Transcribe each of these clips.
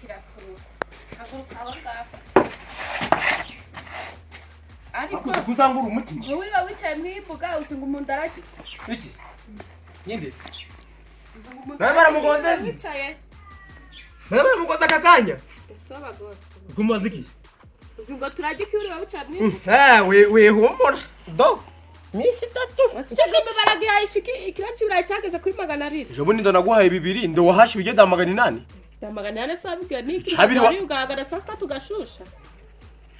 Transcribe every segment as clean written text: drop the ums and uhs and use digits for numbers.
kirafuru haguruka aho ngaho ariko kuzangura umutima wowe wicaye mwivuga usinga umuntu araki iki nyinde nawe baramugonzezi wicaye nawe baramugonza akakanya ese abagore kumaze iki usinga turagiki uri wicaye mwivuga we humura do misi tatu cyangwa baragiye ishiki ikiraci birayi cyageze kuri 200 ejo bundi ndanaguhaye 2 ndo wahashi bigenda 800 800 sabibwe niki Shabiri wa- wari ugagara saa 3 tugashusha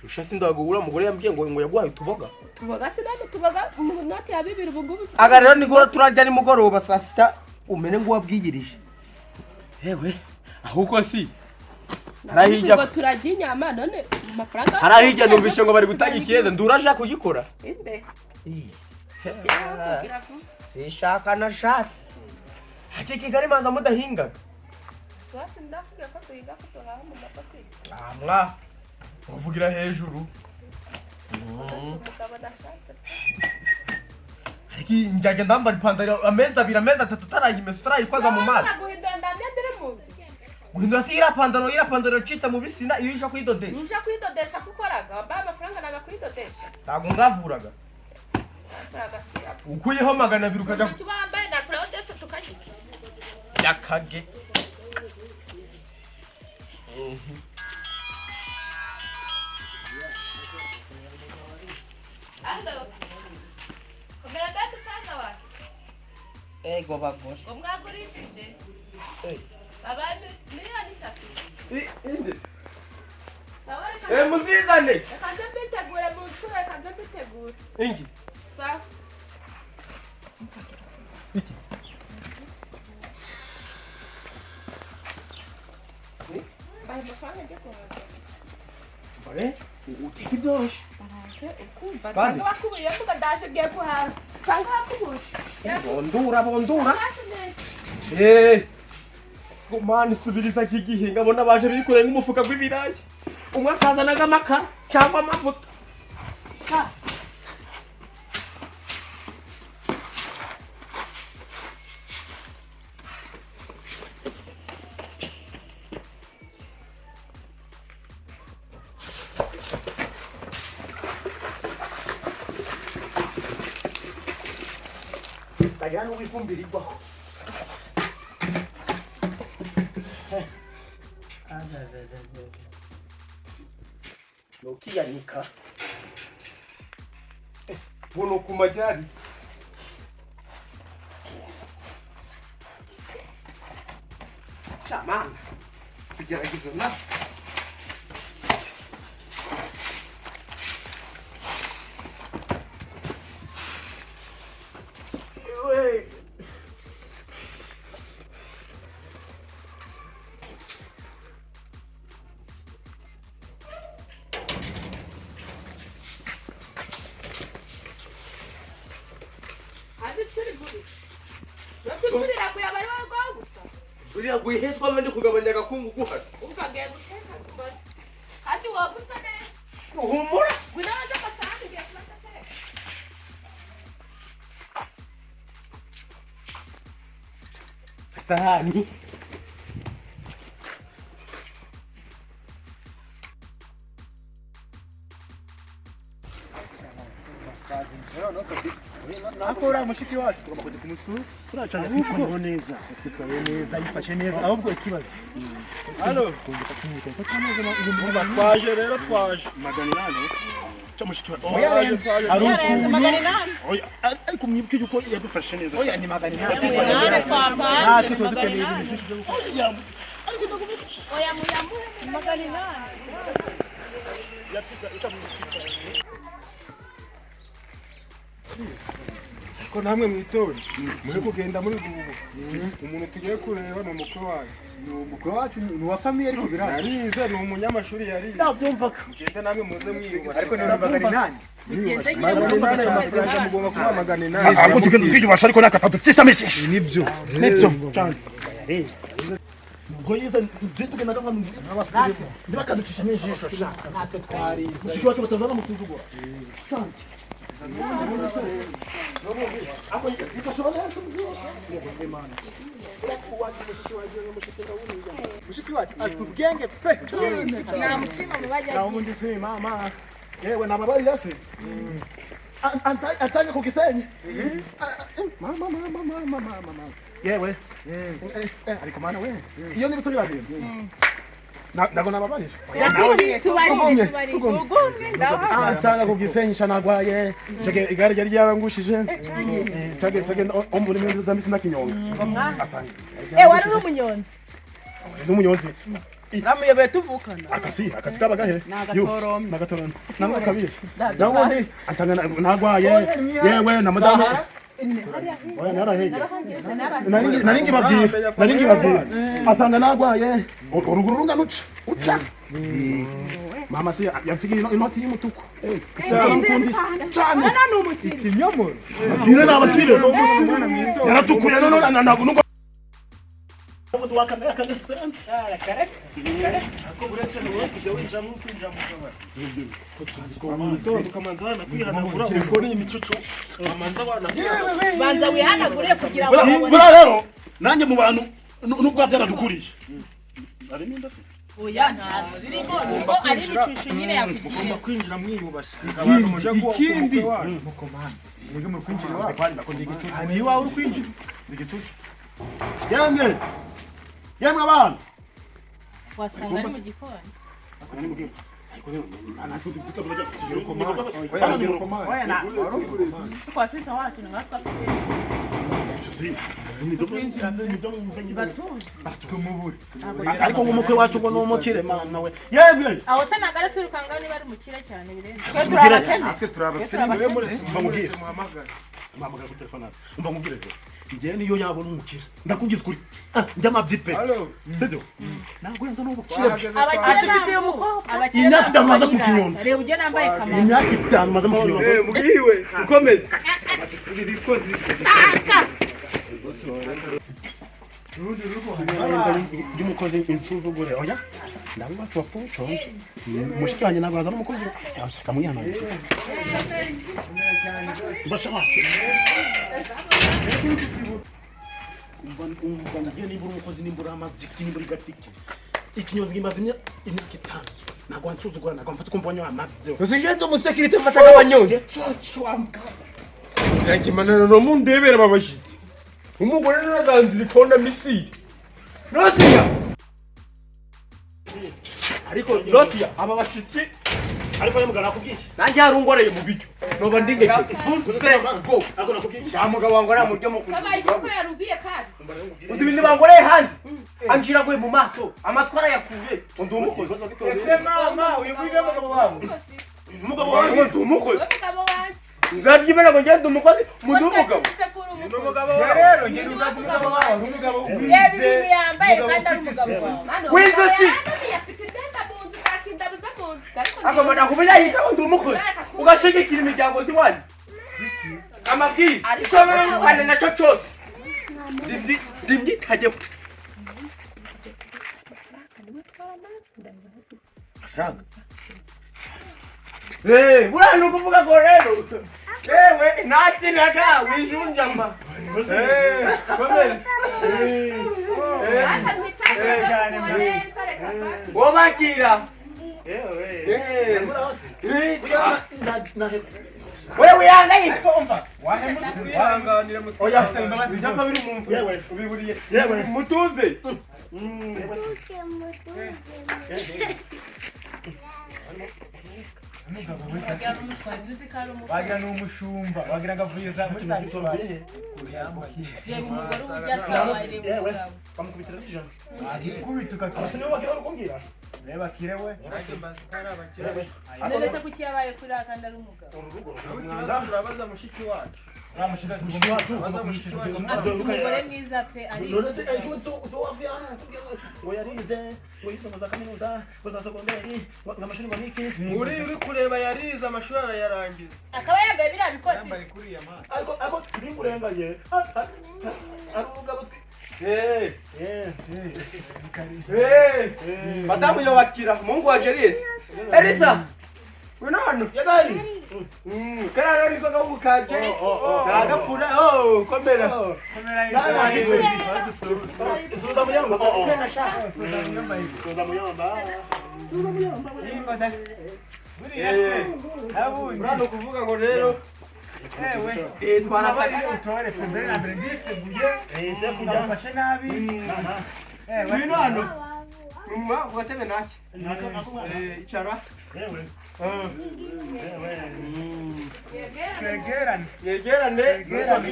shusha sindagura umugore yambwiye ngo yaguhaye tuboga tuboga sinado tuboga mu noti ya 2 ubungubu aga rero nigora turajya nimugoroba saa 6 umene ngo wabwigirije yewe ahubwo si harahijya ngo turajya inyama none amafaranga harahijya numvishe ngo bari gutanga ikiyenda nduraje kugikora inde sishaka nashatse ati Kigali manza mudahingaga swache ndavuga ko tuyiga ko tuhaha mu mapati amwa uvugira hejuru umugabo nashatse ariko njyaga ndambara ipantaro amezi 2 amezi 3 tarayimesa tarayikoza mu mazi guhindura ndamye ndere mu nzu guhindura si ira pantaro citse mu bisina iyo isha kwidodesha nisha kwidodesha kukoraga wambaye amafaranga naga kwidodesha ntago ngavuraga ukuyeho 200 ukaja tubambaye na protest tukajya yakage Aldo komera datu sana wa ego bagore umwagurishije abaye miliyoni 3 inde sawa reka muzizane kaje mbitegure mu nsura kaje mbitegure ingi sawa iki baye amafaranga njye kuhaza bare utiki byoroshye baraje ukumva Bande. cyangwa bakuburiye kuko ndaje ngiye kuhaza cyangwa bakuburiye bondura kumana isubiriza iki gihe ngabona baje bikoreye nk'umufuka w'ibirayi umwe akazanaga amakara cyangwa amavuta ndagira n'uwifumbira igwaho nokiyanika buno ku majyari shamana kugerageza na uriya guhezwa mende kugabanya agakungu guhari ukagiye guteka kubona kandi wagusa neza uhumura gwinaje pasande ngiye kubateka sahani akora mushiki wacu tugomba kujya kumusura turacana kwitwaho neza yifashe neza ahubwo ikibazo halo twaje rero twaje 800 cyo mushiki wacu ari oya ariko mwibuke yuko yadufashe neza oya ni 800 twapana natwe dukeneye ibintu oya muyamuhe 800 ko namwe mwitonde muri kugenda muri gubu umuntu tugiye kureba ni umukwe wacu ni wa famille ariko birara yarize ni umunyamashuri yarize nabyumvaga mugende namwe muze mwiyuba ariko ni 800 mugende magana amafaranga mugomba kuba magana inani ako tukijubasha ariko nakatatucisha meshi nibyo cyane ubwo yize tugenda kama n'abasirimu ntibakaducisha n'ijisho shaka natwe twari mushiki wacu batazana musuzugura cyane ako yifasha bana mushiki wacu afite ubwenge pe nta mutima mu bajya naho ubundi si mama yewe nababarira se atanye ku gisenyi mama yewe ariko mana we iyo niba turi babiri ndago nababarira atanye ku gisenyi shanagwaye igare ryari ryarangushije cage omburi mu za misi nakinyonga asanga wari umunyonzi n'umunyonzi Ramuyobeye tuvukana. akasi kabagahe nagatorombe namwe kabisa Da. nabundi atanga nagwaye yewe na madame oya narahege naringi babwira asanga nagwaye uruguru rungana uca mama si yansigiye inoti y'umutuku cyane ikinyomoro bwire n'abakire yaratukuye none ntabwo Ubu wakamera kandi esperance. Correct. Ako buretse no kujya winjira mu kwinjira mu kabari. Kamanza wana kwihanagura ukora imicucu. Kamanza wana. banza wihanagure kugira ngo bura rero nanjye mu bantu nubwo byaradukuriye. Ari ninda se. oya ntabwo birimo ngo ari bicucu nyine yakugiye Mugomba kwinjira mwiyubasha. ikindi mukomana mwege muri kwinjira iwawe Kwani bakoze igicucu. ni iwawe uri kwinjira Igicucu. Yemwe abantu. wasanga ari mu gikoni twasita wacu ngatwa ariko ngumukwe wacu ngo numukire mana we yemwe aho se nagara turukanga niba ari mukire cyane birenze Twe turabakene. natwe turabasirimu Twe muretse Bamubwire. muhamagara. mpamagara ku telefone umva nkubwire rero njyewe niyo yabona umukire ndakubwiza ukuri njya mabyipe Allo. sibyo ntabwo yanza n'ubukire abakire Adufitiye ntabwo umukobwa. abakire Imyaka itanu maze ntabwo ku Kinyonza. reba ujye nambaye kamera imyaka itanu maze mu kinyonza Mugiriwe ukomeze. y'umukozi insuzugure oya ndawe wacu wapfuco mushiki wanjye ntabwo yazana umukozi ashaka mwihanangiriza ndashaka umva ngiye nimbura umukozi nimbura amabyiki nimbura igatiki ikinyonzi ngimaze imyaka itanu ntabwo wansuzugura ntabwo mfata uko mbonye wamabyeho Usingende umusekirite mfata nk'abanyonge. cocwamka Yakimanana no mundebera babashitsi. Umugore n'Azanze ikonda misiri. Rosiya. Ariko Rosiya aba bashitsi ariko yamugana nakubwiye nanjye harungoreye mu bijyo. Noba ndingeke. Vuze go. ariko nakubwiye Ya mugabo wangora mu ryo mukuzi. babaye ko yarubiye kandi Uzi ibintu bangoreye hanze. Anjira gwe mu maso. Amatwara yakuye. Undi umukozi. ese mama uyu ngwinde mugabo wawe umugabo Wanjye wawe ndi umukozi. umugabo wanjye Nzabyimena ngo ngende umukozi. Mundi umugabo. umugabo wawe rero ngende uzaje umugabo wawe umugabo reba ibintu yambaye kandi ari umugabo wawe Wize si. afite imyenda mu nzu kakindabuza mu nzu Akomana kumenya yita undi umukozi. Ugashigikira imiryango ziwanyu. Amabwire. Icyo bari mufana nacyo cyose. Ndimbyitaje. Franga. Buriya ni ukuvuga ngo rero yewe ntakinaga wijunjama. Komere. Wobakira. Wewe yangayika umva. wahemutse wihanganire mutwe oya imbabazi Ibyapa biri mu nzu. yewe ubiburiye yewe Mutuze. wagira ni umushumba wagira ngo avuye za muri za Tutorobeye. reba umugore ujya asaba reba yewe umugabo bamukubitira n'ijana ari kubituka abasore bakira barukumbwira reba kirewe none se kuki yabaye kuri aka kandi ari umugabo turabaza mushiki wacu mushiki wacu afite umugore mwiza pe ari none se ejo zo wavuye hano ngo yarize ngo yize za kaminuza ngo za segonderi n'amashuri maniki uri kureba yarize amashuri arayarangiza akaba yambaye biriya bikoti yambaye kuriya mwana ariko ndingurenganye ari umugabo Madamu yobakira Mungu wa Jerisi. Elisa. Wino hano. yagari Kara riko gahukaje. Nagafura komera. Suza muyamba. Urano kuvuga ngo rero twarasaka utore mbere na mbere ndiseguye kujya nabi Wino hano mwa ugatebe naki icara yegerane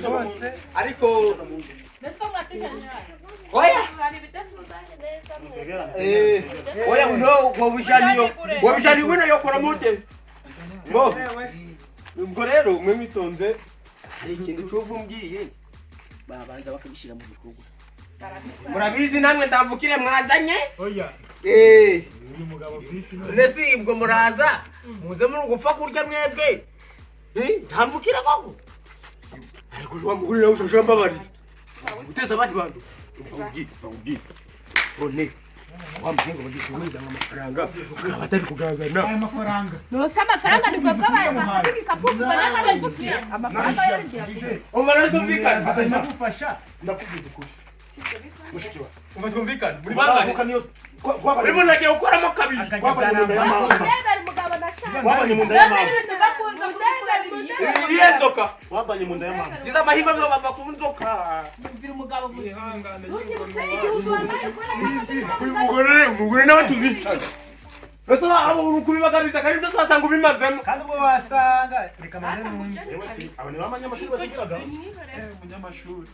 bose ariko oya oya uno wabishaniyo wino yokora mute ngo ubwo rero mwe mitonze hari ikintu cyuvu mbwiye babanza bakabishira mu bikorwa murabizi namwe ndavukire mwazanye oya uyu mugabo viki nese ibwo muraza muze muri gupfa kurya mwebwe ndamvukira koko ariko wamugurira ushosho mbabari uteza abandi bantu bawugira one wamuhenga bagishumiza amafaranga akaba atari kugazana aya mafaranga Nosa amafaranga niko bwabaye mafiki kapuku banaka bikuye amafaranga yari umara kumvikana atagufasha ndakubwiza ukuri mushiki wa umva muri bangane urimo nagiye gukoramo kabiri Ndebera umugabo nashaka wabanye mu nda y'amama tugakunza ndebera iyo nzoka wabanye mu nda y'amama gize amahirwe byo bava ku nzoka mvira umugabo mu ihangane uyu mugore nawe tuzicaga ese abo urukubibagariza kandi byo sasanga ubimazemo kandi ubwo wasanga reka maze numve aba ni b'amanyamashuri bakigiraga umunyamashuri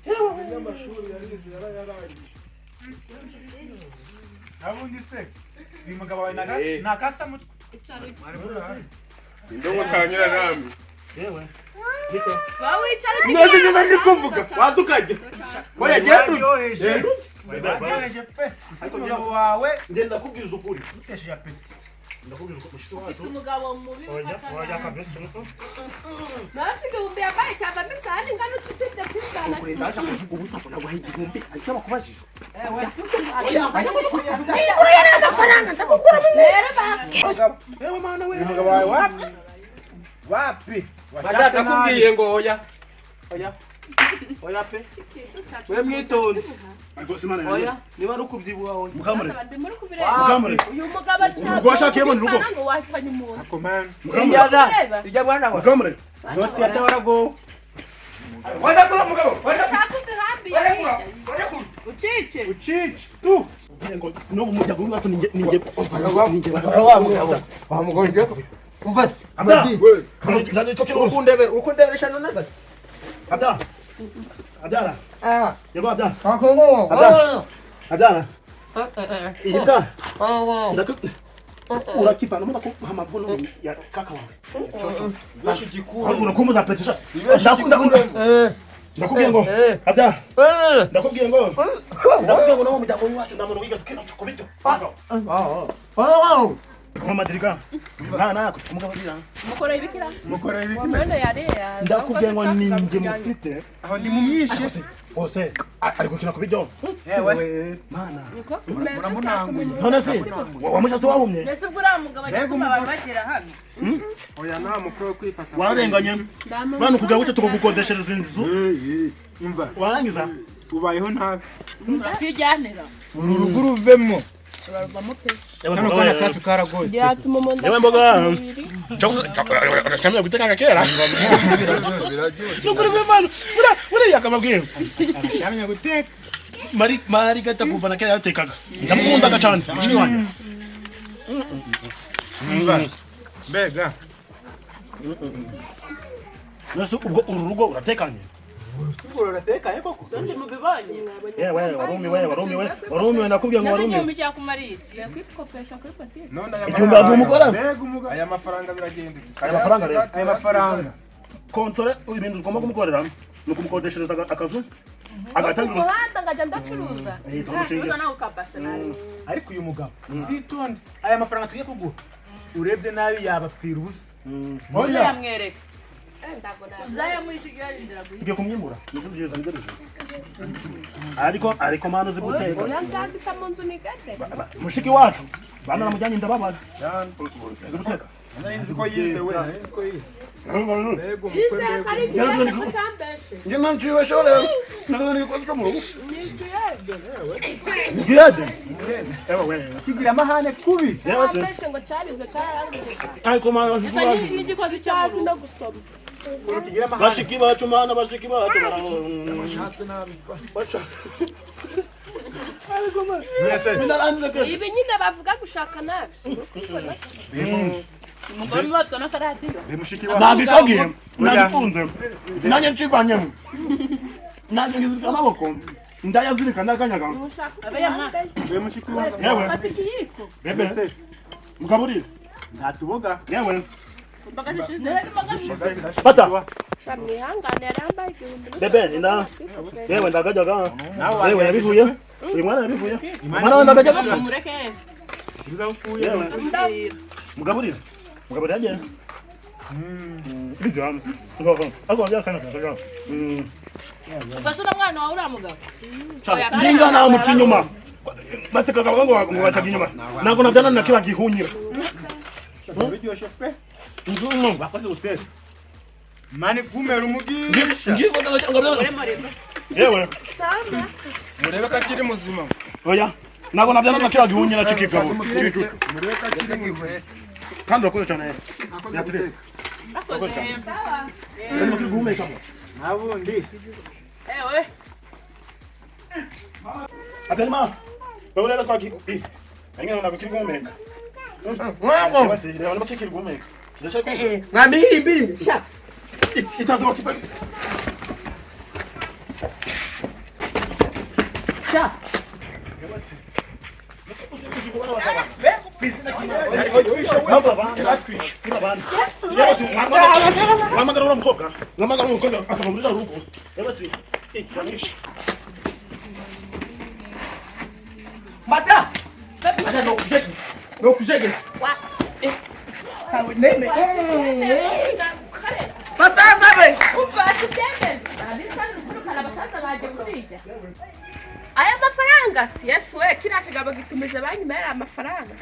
yarize yararangije nabundi se uyu mugabo wawe nakasa mutwe ndongo kanyira namwe yewe bawicara nose ndi kuvuga watukajya oya yaryoheje yaryoheje pe ariko umugabo wawe ngenda kubwiza ukuri utesheje apeti ndakubwiza uko mushiki wacu umugabo mubi oya kabisa nasiga umbe yabaye cyava misani ngano tusinde kwizana ndaje kuvuga ubusa ko nagwa igihumbi ariko bakubajije uri amafaranga ndakukura mu rero ba yewe mana we umugabo wawe wapi badata kubwiye ngo oya pe we mwitonze oya niba ari ukubyibuha oya mukamure mukamure uyu mugabo ubwo washakiyemo ni rugo wafanye umuntu ijya bwana wa mukamure yose yatawarago wanda kula mugabo wanda uchiche tu ngo no umuryango wacu ninge wa mugonje umva amadi kandi cyo kintu ukundebera shano naza adara yego adara kakongo adara ihita urakipa namuna ko hamabono ya kaka wawe basho gikuru unakumbuza petisha ndakubwiye ngo adara ndakubwiye ngo no mujyago wacu ndamuntu wigaze kino chokobito mama dirika na umugabo dira mukora ibikira mwene yari ndakubwiye ngo ninjye mufite aho ndi mumwishe ose ari gukina ku bidyo ewe mana muramunanguye none se wamushatse wahumye mbese ubwo uriya mugabo ajya kuba abantu bagera hano oya nta mukuru wo kwifata wararenganye bana kugira ngo tukugukodeshereza inzu umva warangiza ubayeho ntabi kwijyanira uru rugo ruvemo barvamo pe kano kana kacu karagoye byatuma umuntu yewe mboga cyangwa guteka kera nukuri bimana uri yakamabwiye cyamenya guteka mari gata kuva na kera yatekaga ndamukundaga cyane mushiki wanjye mbega nase ubwo uru rugo uratekanye urusuguro ratekanye koko sonde mubibonye yewe warumiwe nakubwiye ngo warumiwe igihumbi cyakumariki yakwikopesha kuri patire none igihumbi umugore aya mafaranga biragenda aya mafaranga rero aya mafaranga konsole ibintu ugomba kumukorera ni ukumukodeshereza akazu agatangira umuhanda ngajya ndacuruza turamushinga nawe ukabase nawe ariko uyu mugabo zitonde aya mafaranga tugiye kugura urebye nabi yabapfira ubusa oya yamwereka uzaya mwishigira indira guhi ngiye kumwimbura nibyo byiza nibyo byiza ariko mano ziguteka urangagita mu nzu ni gade mushiki wacu bana namujyanye ndababaga ziguteka nzi ko yize we nzi ko yize Mbego umukwe mbego. Nje nanchiwe shole. Nagani ko tsomo. Nigiyade. Ewa wewe. Kigira amahane kubi. Abeshe ngo cyarize cyarangije. Ariko mana Gusa n'igikozi cyazi no gusoma. Kigira amahane. bashiki bacu mana bashiki bacu Bashatse nabi. bacha. Nese. Ibi nyine bavuga gushaka nabi. Umugore watwa na karadiyo. Bemushiki wa. Nabikagiye. Nagifunze. Nanye nchibanyemo. Nanye ngizika amaboko. Ndayazirika ndakanyaga. Bemushiki wa. Yewe. Atikiyiko. Bebe. Mukaburire. Ntatuboga. Yewe. Bagashyize. Pata. Bamwihangane yarambaye igihumbi. Bebe nda. Yewe ndakajaga. Yewe yabivuye. Uyu mwana yabivuye. Mwana ndakajaga. Mureke. Kiza ukuye. Mugaburire. Mugaburire aje. Bijana. Ako byakana kajaga. Ugasura mwana wawe uramugabo. Ndinga na muchinyuma. Basi kaka wangu wachaga inyuma. Nako nabyana na kila gihunyira. Biryoshe pe. Ngumu. Bakoze utese. Mani kumera umugi. Ngiko ndakajanga. Yewe. Sana. Murebe ko akiri muzima. Oya. Nako nabyana na kila gihunyira chikigabo. Murebe ko akiri mwiwe. Kandi urakoze cyane. Akoze. Sawa. Ndimo kiguhumeka mo. Nabundi. Ewe. Atelma. Bawureba kwa ki. Ainga na kiri guhumeka. Mwango. Basi leo na kiri guhumeka. Ndashaka. Ngambiri mbiri. Sha. Itazo kipa. Sha. Wamagara umukobwa. Wamagara umukobwa akamubuza rugo. Yabasi. Mata. Mata no kujege. No kujege. Wa. Neme. Basaza be. Ufati tende. Alisa rukana basaza baje kurija. Aya mafaranga si Yesu we kira kagabo gitumije banyi mera amafaranga.